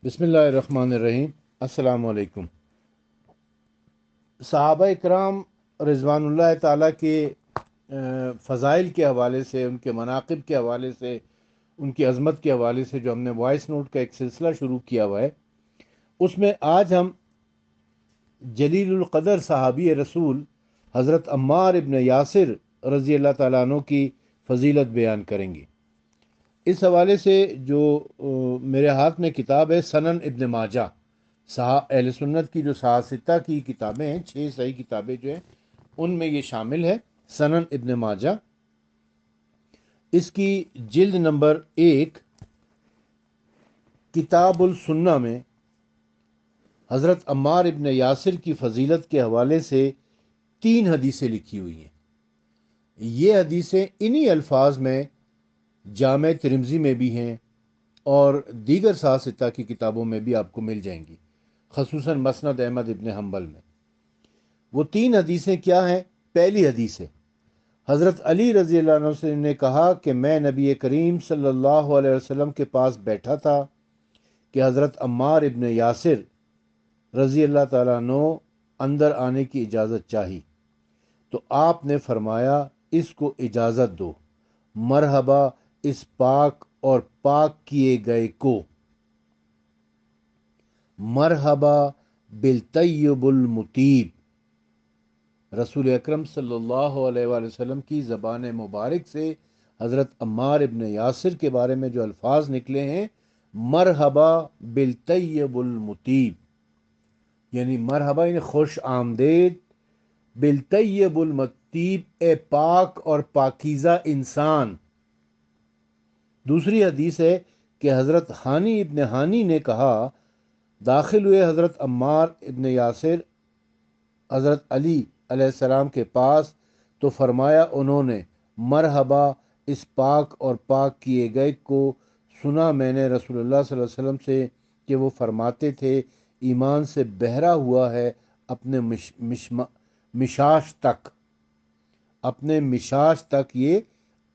बिस्मिल्लाहिर्रहमानिर्रहीम। अस्सलाम वालेकुम। सहाबा इकराम रिज़वानुल्लाह ताला के फ़ज़ाइल के हवाले से, उनके मनाक़िब के हवाले से, उनकी अज़मत के हवाले से जो हमने वॉइस नोट का एक सिलसिला शुरू किया हुआ है, उसमें आज हम जलीलुल क़दर सहाबी रसूल हज़रत अम्मार इब्न यासिर रज़ी अल्लाह ताला अन्हु की फ़जीलत बयान करेंगे। इस हवाले से जो मेरे हाथ में किताब है सनन इब्न माजा, अहले सुन्नत की जो साहसिता की किताबें हैं, 6 सही किताबें जो हैं उनमें ये शामिल है। सनन इब्न माजा, इसकी जिल्द नंबर 1 किताबुल सुन्ना में हज़रत अम्मार इब्न यासिर की फ़जीलत के हवाले से 3 हदीसें लिखी हुई हैं। ये हदीसें इन्हीं अल्फाज में जामे तिरमिज़ी में भी हैं और दीगर साहसिता की किताबों में भी आपको मिल जाएंगी, खसूसन मसनद अहमद इब्न हम्बल में। वो 3 हदीसें क्या हैं? पहली हदीस है, हज़रत अली रज़ी अल्लाह अन्हु ने कहा कि मैं नबी करीम सल्लल्लाहु अलैहि वसल्लम के पास बैठा था कि हज़रत अम्मार इब्न यासिर रज़ी अल्लाह ताला अन्हु अंदर आने की इजाज़त चाही, तो आपने फरमाया इसको इजाज़त दो, मरहबा इस पाक और पाक किए गए को, मरहबा बिल तय्यबुल मुतीब। रसूल अकरम सल्लल्लाहु अलैहि वसल्लम की ज़बान मुबारक से हज़रत अम्मार इब्न यासिर के बारे में जो अल्फाज निकले हैं, मरहबा बिल तय्यबुल मुतीब, यानी मरहबा यानी खुश आमदेद, बिल तय्यबुल मुतीब ए पाक और पाकीज़ा इंसान। दूसरी हदीस है कि हज़रत हानी इब्न हानी ने कहा, दाखिल हुए हज़रत अम्मार इब्न यासिर हज़रत अली अलैहिस्सलाम के पास, तो फरमाया उन्होंने, मरहबा इस पाक और पाक किए गए को। सुना मैंने रसूलुल्लाह सल्लल्लाहु अलैहि वसल्लम से कि वो फरमाते थे, ईमान से बहरा हुआ है अपने मिशाश तक, अपने मिशाश तक ये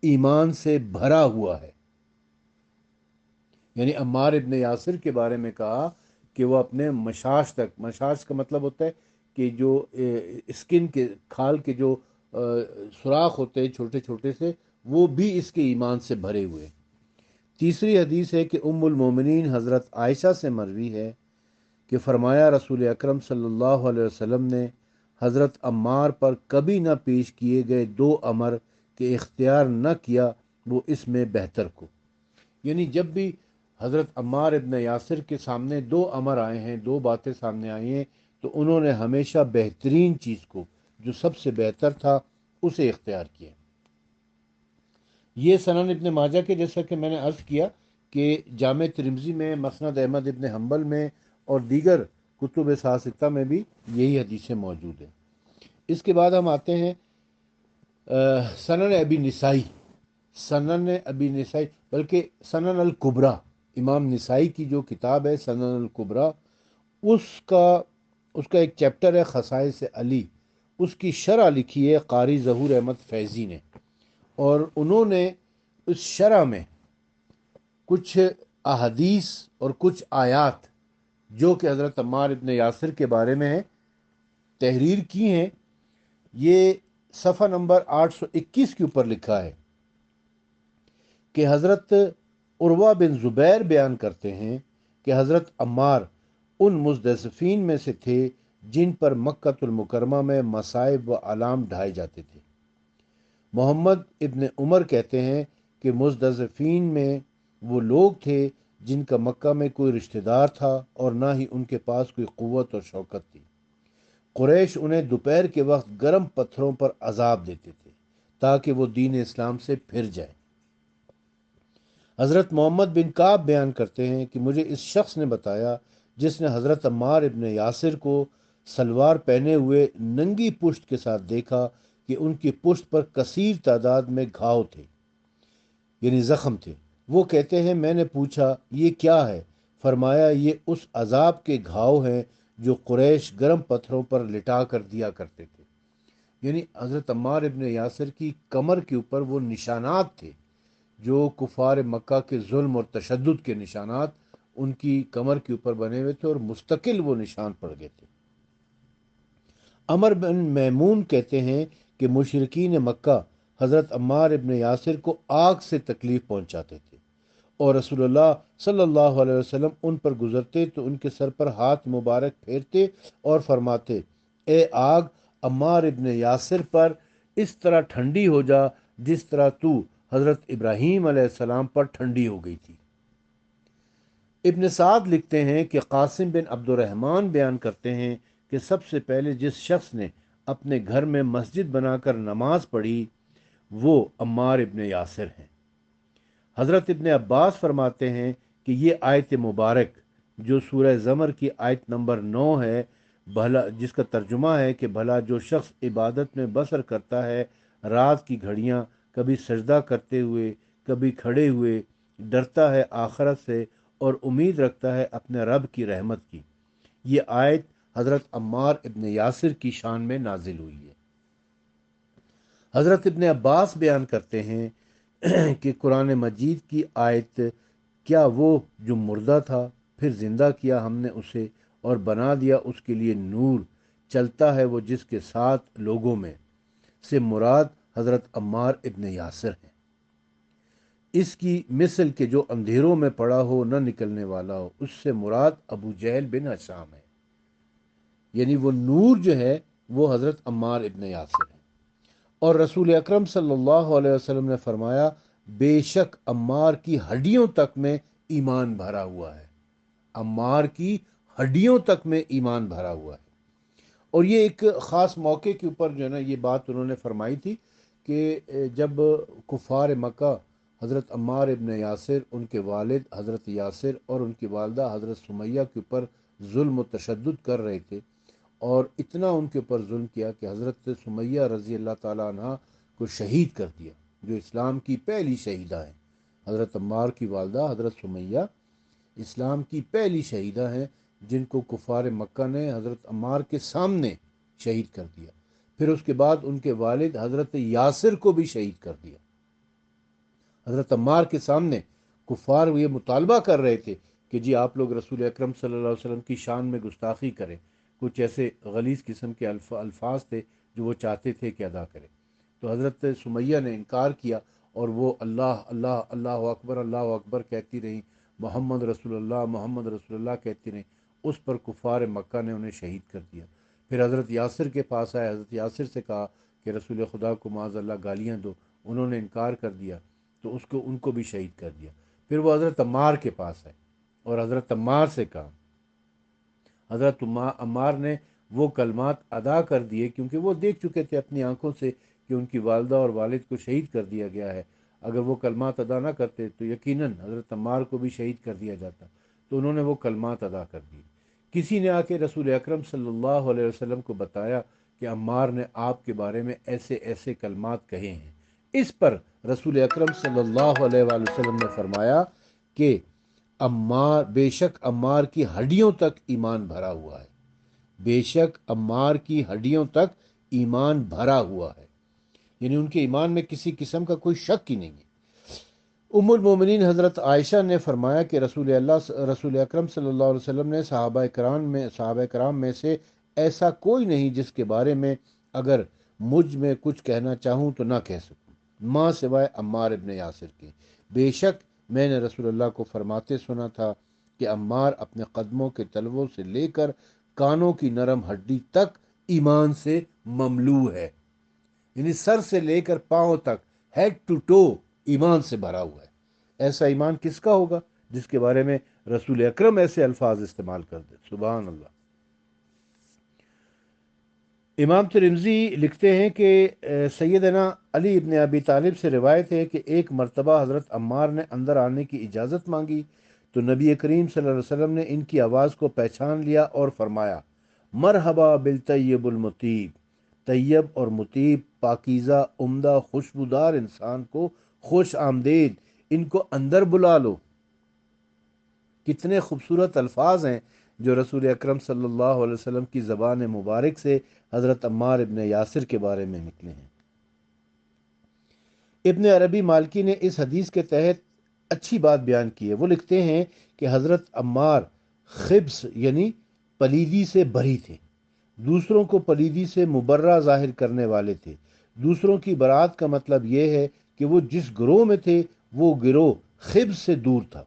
ईमान से भरा हुआ है। यानी अम्मार इब्न यासिर के बारे में कहा कि वो अपने मशाश तक, मशाश का मतलब होता है कि जो स्किन के, खाल के जो सुराख होते हैं छोटे छोटे से, वो भी इसके ईमान से भरे हुए। तीसरी हदीस है कि उम्मुल मोमिनीन हज़रत आयशा से मरवी है कि फरमाया रसूल अकरम सल्लल्लाहु अलैहि वसल्लम ने हज़रत अम्मार पर कभी न पेश किए गए 2 अमर के इख्तियार न किया वो इसमें बेहतर को। यानी जब भी हज़रत अम्मार इब्न यासिर के सामने 2 अमर आए हैं, 2 बातें सामने आई हैं, तो उन्होंने हमेशा बेहतरीन चीज़ को, जो सबसे बेहतर था, उसे इख्तियार किया। ये सनन इब्न माजा के, जैसा कि मैंने अर्ज़ किया कि जामे तिरमिज़ी में, मसनद अहमद इब्न हम्बल में और दीगर कुतुब सासिता में भी यही हदीसें मौजूद हैं। इसके बाद हम आते हैं सनन अबी निसाई। सनन अबी निसाई, बल्कि सनन अल कुबरा, इमाम निसाई की जो किताब है सनन अल कुबरा, उसका उसका एक चैप्टर है खसाइस अली। उसकी शरह लिखी है कारी ज़हूर अहमद फैज़ी ने, और उन्होंने उस शरह में कुछ अहदीस और कुछ आयात जो कि हज़रत अम्मार इब्न यासिर के बारे में है, तहरीर की हैं। ये सफ़ा नंबर 821 के ऊपर लिखा है कि हज़रत उर्वा बिन ज़ुबैर बयान करते हैं कि हज़रत अम्मार उन मुज़दसिफ़ीन में से थे जिन पर मक्कतुल मुकरमा में मसाइब व अलाम ढाए जाते थे। मोहम्मद इब्न उमर कहते हैं कि मुज़दसिफ़ीन में वो लोग थे जिनका मक्का में कोई रिश्तेदार था और ना ही उनके पास कोई क़ुव्वत और शौकत थी। कुरैश उन्हें दोपहर के वक्त गर्म पत्थरों पर अजाब देते थे ताकि वो दीन इस्लाम से फिर जाए। हज़रत मोहम्मद बिन काब बयान करते हैं कि मुझे इस शख्स ने बताया जिसने हज़रत अम्मार इब्न यासिर को सलवार पहने हुए नंगी पुश्त के साथ देखा कि उनकी पुश्त पर कसीर तादाद में घाव थे, यानी ज़ख्म थे। वो कहते हैं, मैंने पूछा ये क्या है? फरमाया ये उस अजाब के घाव हैं जो कुरैश गर्म पत्थरों पर लिटा कर दिया करते थे। यानी हज़रत अम्मार इब्न यासिर की कमर के ऊपर वो निशानात थे जो कुफार मक्का के जुल्म और तशद्दुद के निशानात, ان की कमर के ऊपर बने हुए थे और मुस्तकिल वो निशान पड़ गए थे। अमर बिन मैमून कहते हैं कि मुशरिकीन मक्का हज़रत अम्मार इब्न यासिर को आग से तकलीफ पहुंचाते थे और रसूलुल्लाह सल्लल्लाहु अलैहि वसल्लम उन पर गुजरते तो उनके सर पर हाथ मुबारक फेरते और फरमाते, ए आग, अम्मार इब्न यासिर पर इस तरह ठंडी हो जा जिस तरह तू हज़रत इब्राहीम अलैहिस्सलाम पर ठंडी हो गई थी। इब्न साद लिखते हैं कि कासिम बिन अब्दुर्रहमान बयान करते हैं कि सबसे पहले जिस शख्स ने अपने घर में मस्जिद बनाकर नमाज पढ़ी वो अम्मार इब्न यासिर हैं। हज़रत इब्न अब्बास फरमाते हैं कि ये आयत मुबारक जो सूरह ज़मर की आयत नंबर 9 है, भला जिसका तर्जुमा है कि भला जो शख्स इबादत में बसर करता है रात की घड़ियाँ, कभी सजदा करते हुए कभी खड़े हुए, डरता है आखरत से और उम्मीद रखता है अपने रब की रहमत की। ये आयत हज़रत अम्मार इब्न यासिर की शान में नाजिल हुई है। हज़रत इब्न अब्बास बयान करते हैं कि कुरान मजीद की आयत, क्या वो जो मुर्दा था फिर ज़िंदा किया हमने उसे और बना दिया उसके लिए नूर, चलता है वो जिसके साथ लोगों में, से मुराद हज़रत अम्मार इब्न यासिर हैं। इसकी मिसल के जो अंधेरों में पड़ा हो न निकलने वाला हो, उससे मुराद अबू जहल बिन हशाम है। यानी वो नूर जो है वो हज़रत अम्मार इब्न यासिर है। और रसूल अकरम सल्लल्लाहु अलैहि वसल्लम ने फरमाया, बेशक अम्मार की हड्डियों तक में ईमान भरा हुआ है। अम्मार की हड्डियों तक में ईमान भरा हुआ है। और ये एक ख़ास मौके के ऊपर जो है ना ये बात उन्होंने फरमाई थी कि जब कुफ़ार मक्का हज़रत अम्मार इब्न यासिर, उनके वालिद हज़रत यासिर और उनकी वालदा हज़रत सुमैया के ऊपर जुल्म व तशद्दुद कर रहे थे और इतना उनके ऊपर जुल्म किया कि हज़रत सुमैया रज़ी अल्लाह ताला अन्हा को शहीद कर दिया, जो इस्लाम की पहली शहीदा हैं। हज़रत अम्मार की वालदा हज़रत सुमैया इस्लाम की पहली शहीदा हैं जिनको कुफ़ार मक्का ने हज़रत अम्मार के सामने शहीद कर दिया। फिर उसके बाद उनके वालिद हज़रत यासिर को भी शहीद कर दिया। हज़रत अम्मार के सामने कुफ़ार ये मुतालबा कर रहे थे कि जी आप लोग रसूल अकरम सल्लल्लाहु अलैहि वसल्लम की शान में गुस्ताखी करें। कुछ ऐसे गलीज़ किस्म के अल्फाज थे जो वो चाहते थे कि अदा करें। तो हज़रत सुमैया ने इनकार किया और वो अल्लाह अल्लाह अल्लाह अकबर कहती रहीं, मोहम्मद रसूलुल्लाह कहती रहीं। उस पर कुफ़ार मक्का ने उन्हें शहीद कर दिया। फिर हज़रत यासिर के पास आए, हज़रत यासिर से कहा कि रसूल खुदा को माज़अल्लाह गालियाँ दो। उन्होंने इनकार कर दिया तो उनको भी शहीद कर दिया। फिर वो हज़रत अम्मार के पास आए और हज़रत अम्मार से कहा, हज़रत अम्मार ने वो कलमात अदा कर दिए क्योंकि वो देख चुके थे अपनी आंखों से कि उनकी वालदा और वालिद को शहीद कर दिया गया है। अगर वो कलमात अदा ना करते तो यकीनन हज़रत अम्मार को भी शहीद कर दिया जाता। तो उन्होंने वो कलमात अदा कर दिए। किसी ने आके रसूल अकरम सल्लल्लाहु अलैहि वसल्लम को बताया कि अम्मार ने आपके बारे में ऐसे ऐसे कलमात कहे हैं। इस पर रसूल अकरम सल्लल्लाहु अलैहि वसल्लम ने फरमाया कि अम्मार, बेशक अम्मार की हड्डियों तक ईमान भरा हुआ है। बेशक अम्मार की हड्डियों तक ईमान भरा हुआ है, यानी उनके ईमान में किसी किस्म का कोई शक ही नहीं है। उम्मुल मोमिनीन हज़रत आयशा ने फरमाया कि रसूल अकरम सल्लल्लाहु अलैहि वसल्लम ने सहाबा कराम में से ऐसा कोई नहीं जिसके बारे में अगर मुझ में कुछ कहना चाहूँ तो ना कह सकूँ, माँ सिवाय अम्मार इब्न यासिर के। बेशक मैंने रसूलुल्लाह को फरमाते सुना था कि अम्मार अपने कदमों के तलवों से लेकर कानों की नरम हड्डी तक ईमान से ममलू है, यानी सर से लेकर पांव तक, हेड टू टो ईमान से भरा हुआ है। ऐसा ईमान किसका होगा जिसके बारे में रसूल अकरम ऐसे अल्फाज इस्तेमाल कर दे। सुभान अल्लाह। इमाम तिरमिज़ी लिखते हैं कि सैयदना अली इब्न अबी तालिब से रिवायत है कि एक मरतबा हज़रत अम्मार ने अंदर आने की इजाज़त मांगी तो नबी करीम सल्लल्लाहु अलैहि वसल्लम ने इनकी आवाज़ को पहचान लिया और फरमाया, मरहबा बिल तय्यबुल मुतीब। तैयब और मुतीब, पाकीज़ा, उम्दा, खुशबूदार इंसान को खुश आमदेद, इनको अंदर बुला लो। कितने खूबसूरत अल्फाज हैं जो रसूल अकरम सल्लल्लाहु अलैहि वसल्लम की ज़बान मुबारक से हज़रत अम्मार इब्न यासिर के बारे में निकले हैं। इब्न अरबी मालकी ने इस हदीस के तहत اچھی بات بیان کی ہے۔ وہ لکھتے ہیں کہ حضرت عمار خبث یعنی پلیدی سے بری تھے، دوسروں کو پلیدی سے مبرہ ظاہر کرنے والے تھے۔ دوسروں کی برات کا مطلب یہ ہے کہ وہ جس گروہ میں تھے وہ گروہ خبث سے دور تھا،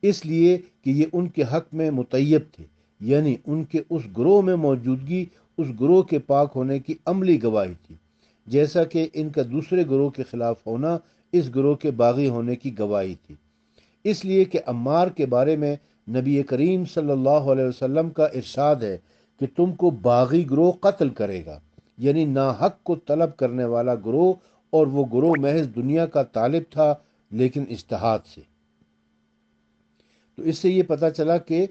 اس لیے کہ یہ ان کے حق میں مطیب تھے، یعنی ان کے اس گروہ میں موجودگی اس گروہ کے پاک ہونے کی عملی گواہی تھی، جیسا کہ ان کا دوسرے گروہ کے خلاف ہونا اس گروہ کے باغی ہونے کی گواہی تھی۔ اس لیے کہ عمار کے بارے میں نبی کریم صلی اللہ علیہ وسلم کا ارشاد ہے کہ تم کو باغی گروہ قتل کرے گا، یعنی ناحق کو طلب کرنے والا گروہ، اور وہ گروہ محض دنیا کا طالب تھا لیکن اجتہاد سے۔ تو اس سے یہ پتہ چلا کہ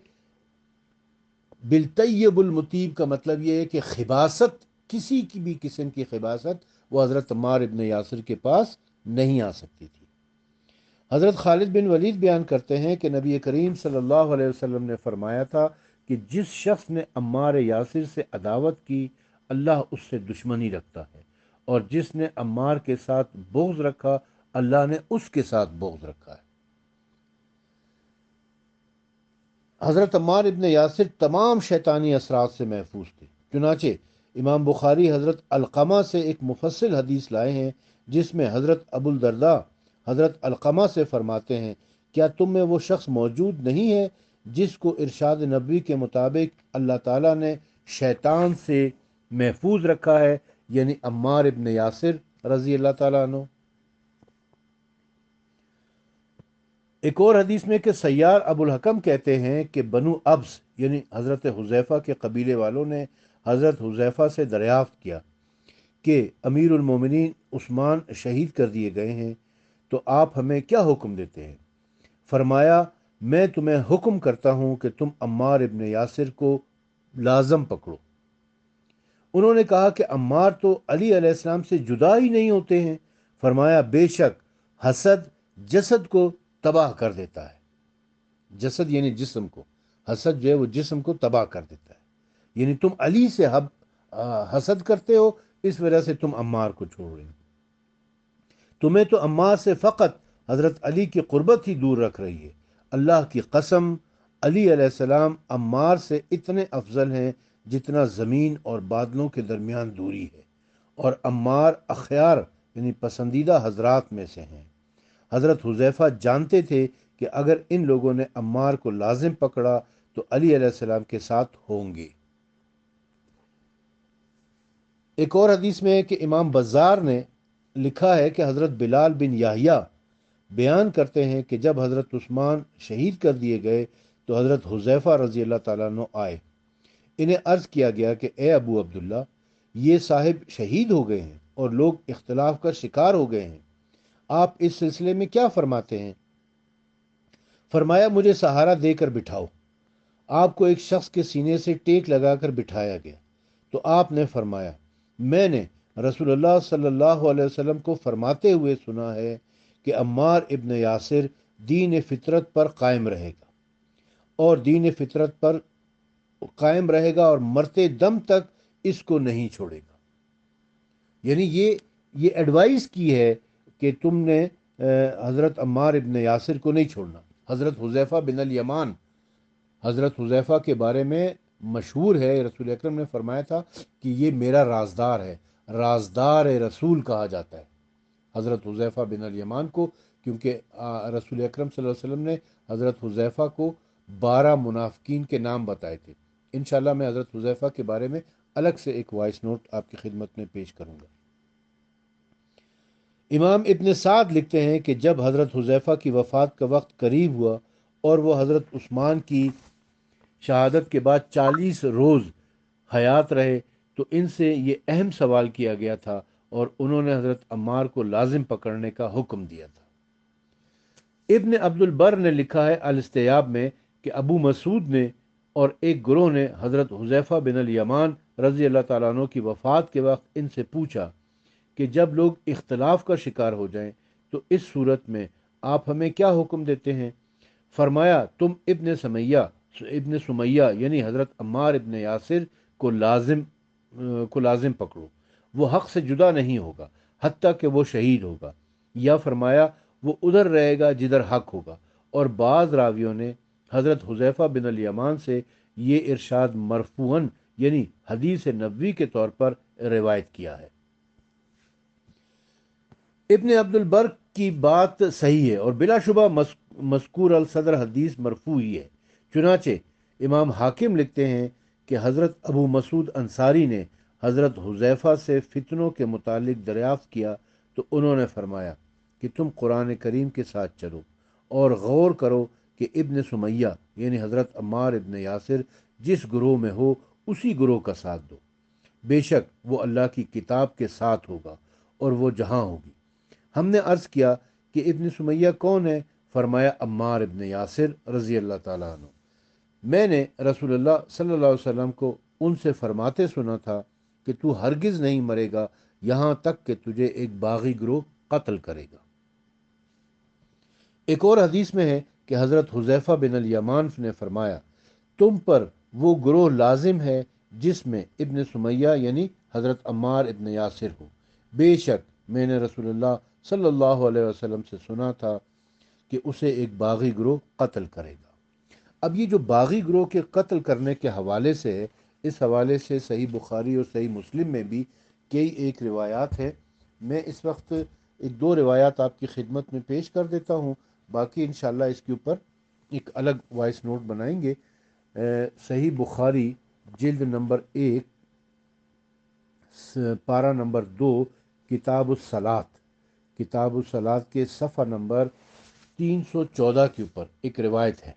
بالطیب المطیب کا مطلب یہ ہے کہ خباثت، کسی کی بھی قسم کی خباثت وہ حضرت عمار ابن یاسر کے پاس نہیں آ سکتی تھی۔ حضرت خالد بن ولید بیان کرتے ہیں کہ نبی کریم صلی اللہ علیہ وسلم نے فرمایا تھا کہ جس شخص نے عمار یاسر سے عداوت کی اللہ اس سے دشمنی رکھتا ہے، اور جس نے عمار کے ساتھ بغض رکھا اللہ نے اس کے ساتھ بغض رکھا ہے۔ حضرت عمار ابن یاسر تمام شیطانی اثرات سے محفوظ تھے، چنانچہ امام بخاری حضرت علقمہ سے ایک مفصل حدیث لائے ہیں جس میں حضرت ابو الدرداء حضرت علقمہ سے فرماتے ہیں، کیا تم میں وہ شخص موجود نہیں ہے جس کو ارشاد نبوی کے مطابق اللہ تعالیٰ نے شیطان سے محفوظ رکھا ہے، یعنی عمار ابن یاسر رضی اللہ تعالیٰ عنہ۔ ایک اور حدیث میں کہ سیار ابو الحکم کہتے ہیں کہ بنو ابس یعنی حضرت حذیفہ کے قبیلے والوں نے حضرت حذیفہ سے دریافت کیا کہ امیر المومنین عثمان شہید کر دیے گئے ہیں، تو آپ ہمیں کیا حکم دیتے ہیں؟ فرمایا، میں تمہیں حکم کرتا ہوں کہ تم عمار ابن یاسر کو لازم پکڑو۔ انہوں نے کہا کہ عمار تو علی علیہ السلام سے جدا ہی نہیں ہوتے ہیں۔ فرمایا، بے شک حسد جسد کو تباہ کر دیتا ہے۔ جسد یعنی جسم کو، حسد جو ہے وہ جسم کو تباہ کر دیتا ہے، یعنی تم علی سے حسد کرتے ہو، اس وجہ سے تم عمار کو چھوڑ رہے ہو۔ تمہیں تو عمار سے فقط حضرت علی کی قربت ہی دور رکھ رہی ہے۔ اللہ کی قسم، علی علیہ السلام عمار سے اتنے افضل ہیں جتنا زمین اور بادلوں کے درمیان دوری ہے، اور عمار اخیار یعنی پسندیدہ حضرات میں سے ہیں۔ حضرت حذیفہ جانتے تھے کہ اگر ان لوگوں نے عمار کو لازم پکڑا تو علی علیہ السلام کے ساتھ ہوں گے۔ ایک اور حدیث میں ہے کہ امام بزار نے لکھا ہے کہ حضرت بلال بن یحییٰ بیان کرتے ہیں کہ جب حضرت عثمان شہید کر دیے گئے تو حضرت حذیفہ رضی اللہ تعالیٰ عنہ آئے۔ انہیں عرض کیا گیا کہ اے ابو عبداللہ، یہ صاحب شہید ہو گئے ہیں اور لوگ اختلاف کا شکار ہو گئے ہیں، آپ اس سلسلے میں کیا فرماتے ہیں؟ فرمایا، مجھے سہارا دے کر بٹھاؤ۔ آپ کو ایک شخص کے سینے سے ٹیک لگا کر بٹھایا گیا تو آپ نے فرمایا، میں نے رسول اللہ صلی اللہ علیہ وسلم کو فرماتے ہوئے سنا ہے کہ عمار ابن یاسر دین فطرت پر قائم رہے گا، اور دین فطرت پر قائم رہے گا اور مرتے دم تک اس کو نہیں چھوڑے گا۔ یعنی یہ ایڈوائس کی ہے کہ تم نے حضرت عمار ابن یاسر کو نہیں چھوڑنا۔ حضرت حذیفہ بن الیمان، حضرت حذیفہ کے بارے میں مشہور ہے، رسول اکرم نے فرمایا تھا کہ یہ میرا رازدار ہے، رازدار رسول کہا جاتا ہے حضرت حذیفہ بن الیمان کو، کیونکہ رسول اکرم صلی اللہ علیہ وسلم نے حضرت حذیفہ کو 12 منافقین کے نام بتائے تھے۔ انشاءاللہ میں حضرت حذیفہ کے بارے میں الگ سے ایک وائس نوٹ آپ کی خدمت میں پیش کروں گا۔ امام ابن سعد لکھتے ہیں کہ جب حضرت حذیفہ کی وفات کا وقت قریب ہوا اور وہ حضرت عثمان کی شہادت کے بعد 40 روز حیات رہے تو ان سے یہ اہم سوال کیا گیا تھا، اور انہوں نے حضرت عمار کو لازم پکڑنے کا حکم دیا تھا۔ ابن عبد البر نے لکھا ہے الاستیاب میں کہ ابو مسعود نے اور ایک گروہ نے حضرت حذیفہ بن الیمان رضی اللہ تعالیٰ عنہ کی وفات کے وقت ان سے پوچھا کہ جب لوگ اختلاف کا شکار ہو جائیں تو اس صورت میں آپ ہمیں کیا حکم دیتے ہیں؟ فرمایا، تم ابن سمیہ یعنی حضرت عمار ابن یاسر کو لازم پکڑو، وہ حق سے جدا نہیں ہوگا حتیٰ کہ وہ شہید ہوگا، یا فرمایا وہ ادھر رہے گا جدھر حق ہوگا۔ اور بعض راویوں نے حضرت حذیفہ بن الیمان سے یہ ارشاد مرفوعاً یعنی حدیث نبوی کے طور پر روایت کیا ہے۔ ابن عبد البر کی بات صحیح ہے اور بلا شبہ مذکور الصدر حدیث مرفوع ہی ہے۔ چنانچہ امام حاکم لکھتے ہیں کہ حضرت ابو مسعود انصاری نے حضرت حذیفہ سے فتنوں کے متعلق دریافت کیا تو انہوں نے فرمایا کہ تم قرآن کریم کے ساتھ چلو اور غور کرو کہ ابن سمیہ یعنی حضرت عمار ابن یاسر جس گروہ میں ہو اسی گروہ کا ساتھ دو، بے شک وہ اللہ کی کتاب کے ساتھ ہوگا اور وہ جہاں ہوگی۔ ہم نے عرض کیا کہ ابن سمیہ کون ہے؟ فرمایا عمار ابن یاسر رضی اللہ تعالیٰ عنہ۔ میں نے رسول اللہ صلی اللہ علیہ وسلم کو ان سے فرماتے سنا تھا کہ تو ہرگز نہیں مرے گا یہاں تک کہ تجھے ایک باغی گروہ قتل کرے گا۔ ایک اور حدیث میں ہے کہ حضرت حذیفہ بن الیمان نے فرمایا تم پر وہ گروہ لازم ہے جس میں ابن سمیہ یعنی حضرت عمار ابن یاسر ہو، بے شک میں نے رسول اللہ صلی اللہ علیہ وسلم سے سنا تھا کہ اسے ایک باغی گروہ قتل کرے گا۔ اب یہ جو باغی گروہ کے قتل کرنے کے حوالے سے ہے، اس حوالے سے صحیح بخاری اور صحیح مسلم میں بھی کئی ایک روایات ہے۔ میں اس وقت ایک دو روایات آپ کی خدمت میں پیش کر دیتا ہوں، باقی انشاءاللہ اس کے اوپر ایک الگ وائس نوٹ بنائیں گے۔ صحیح بخاری جلد نمبر 1 پارہ نمبر 2 کتاب الصلاۃ کے صفحہ نمبر 314 کے اوپر ایک روایت ہے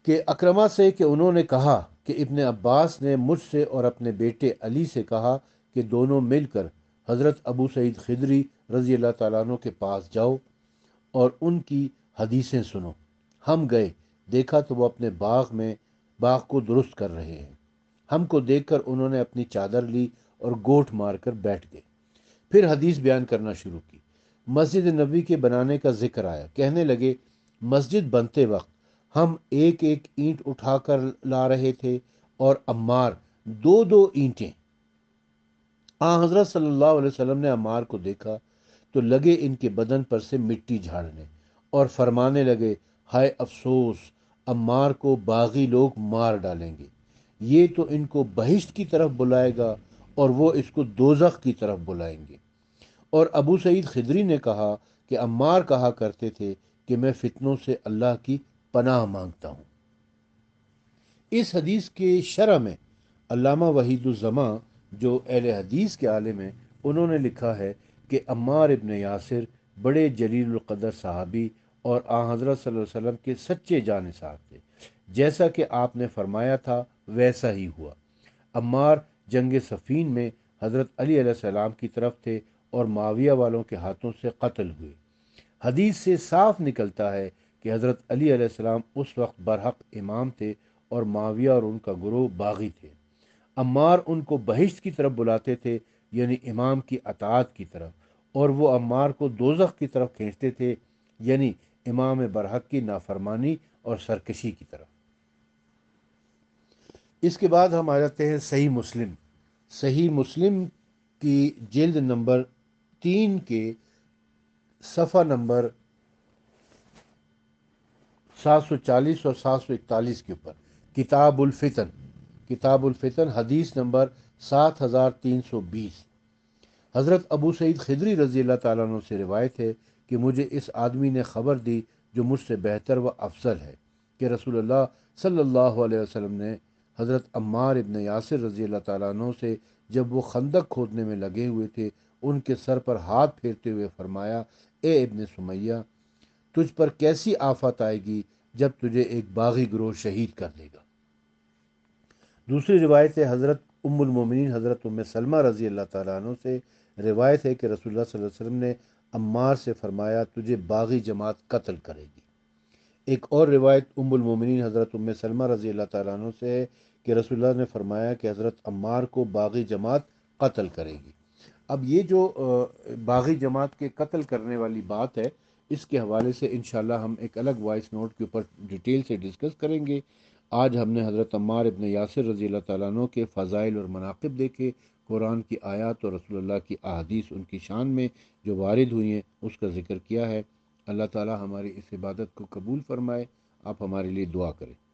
کہ اکرمہ سے کہ انہوں نے کہا کہ ابن عباس نے مجھ سے اور اپنے بیٹے علی سے کہا کہ دونوں مل کر حضرت ابو سعید خدری رضی اللہ تعالیٰ عنہ کے پاس جاؤ اور ان کی حدیثیں سنو۔ ہم گئے، دیکھا تو وہ اپنے باغ کو درست کر رہے ہیں۔ ہم کو دیکھ کر انہوں نے اپنی چادر لی اور گوٹھ مار کر بیٹھ گئے، پھر حدیث بیان کرنا شروع کی۔ مسجد نبوی کے بنانے کا ذکر آیا، کہنے لگے مسجد بنتے وقت ہم ایک ایک اینٹ اٹھا کر لا رہے تھے اور عمار دو دو اینٹیں۔ حضرت صلی اللہ علیہ وسلم نے عمار کو دیکھا تو لگے ان کے بدن پر سے مٹی جھاڑنے اور فرمانے لگے ہائے افسوس، عمار کو باغی لوگ مار ڈالیں گے، یہ تو ان کو بہشت کی طرف بلائے گا اور وہ اس کو دوزخ کی طرف بلائیں گے۔ اور ابو سعید خدری نے کہا کہ عمار کہا کرتے تھے کہ میں فتنوں سے اللہ کی پناہ مانگتا ہوں۔ اس حدیث کے شرح میں علامہ وحید الزماں جو اہل حدیث کے عالم ہیں، انہوں نے لکھا ہے کہ عمار ابن یاسر بڑے جلیل القدر صحابی اور حضرت صلی اللہ علیہ وسلم کے سچے جانثار تھے، جیسا کہ آپ نے فرمایا تھا ویسا ہی ہوا۔ عمار جنگ صفین میں حضرت علی علیہ السلام کی طرف تھے اور معاویہ والوں کے ہاتھوں سے قتل ہوئے۔ حدیث سے صاف نکلتا ہے کہ حضرت علی علیہ السلام اس وقت برحق امام تھے اور معاویہ اور ان کا گروہ باغی تھے۔ عمار ان کو بہشت کی طرف بلاتے تھے یعنی امام کی اطاعت کی طرف، اور وہ عمار کو دوزخ کی طرف کھینچتے تھے یعنی امام برحق کی نافرمانی اور سرکشی کی طرف۔ اس کے بعد ہم آ جاتے ہیں صحیح مسلم کی جلد نمبر 3 کے صفحہ نمبر 740 اور 741 کے اوپر کتاب الفتن حدیث نمبر 7320۔ حضرت ابو سعید خدری رضی اللہ تعالیٰ عنہ سے روایت ہے کہ مجھے اس آدمی نے خبر دی جو مجھ سے بہتر و افضل ہے کہ رسول اللہ صلی اللہ علیہ وسلم نے حضرت عمار ابن یاسر رضی اللہ تعالیٰ عنہ سے جب وہ خندق کھودنے میں لگے ہوئے تھے ان کے سر پر ہاتھ پھیرتے ہوئے فرمایا اے ابن سمیہ، تجھ پر کیسی آفت آئے گی جب تجھے ایک باغی گروہ شہید کر دے گا۔ دوسری روایت ہے حضرت ام المومنین حضرت ام سلمہ رضی اللہ تعالیٰ عنہ سے روایت ہے کہ رسول اللہ صلی اللہ علیہ وسلم نے عمار سے فرمایا تجھے باغی جماعت قتل کرے گی۔ ایک اور روایت ام المومنین حضرت ام سلمہ رضی اللہ تعالیٰ عنہ سے ہے کہ رسول اللہ نے فرمایا کہ حضرت عمار کو باغی جماعت قتل کرے گی۔ اب یہ جو باغی جماعت کے قتل کرنے والی بات ہے، اس کے حوالے سے انشاءاللہ ہم ایک الگ وائس نوٹ کے اوپر ڈیٹیل سے ڈسکس کریں گے۔ آج ہم نے حضرت عمار ابن یاسر رضی اللہ تعالیٰ عنہ کے فضائل اور مناقب دیکھے، قرآن کی آیات اور رسول اللہ کی احادیث ان کی شان میں جو وارد ہوئی ہیں اس کا ذکر کیا ہے۔ اللہ تعالی ہماری اس عبادت کو قبول فرمائے۔ آپ ہمارے لیے دعا کریں۔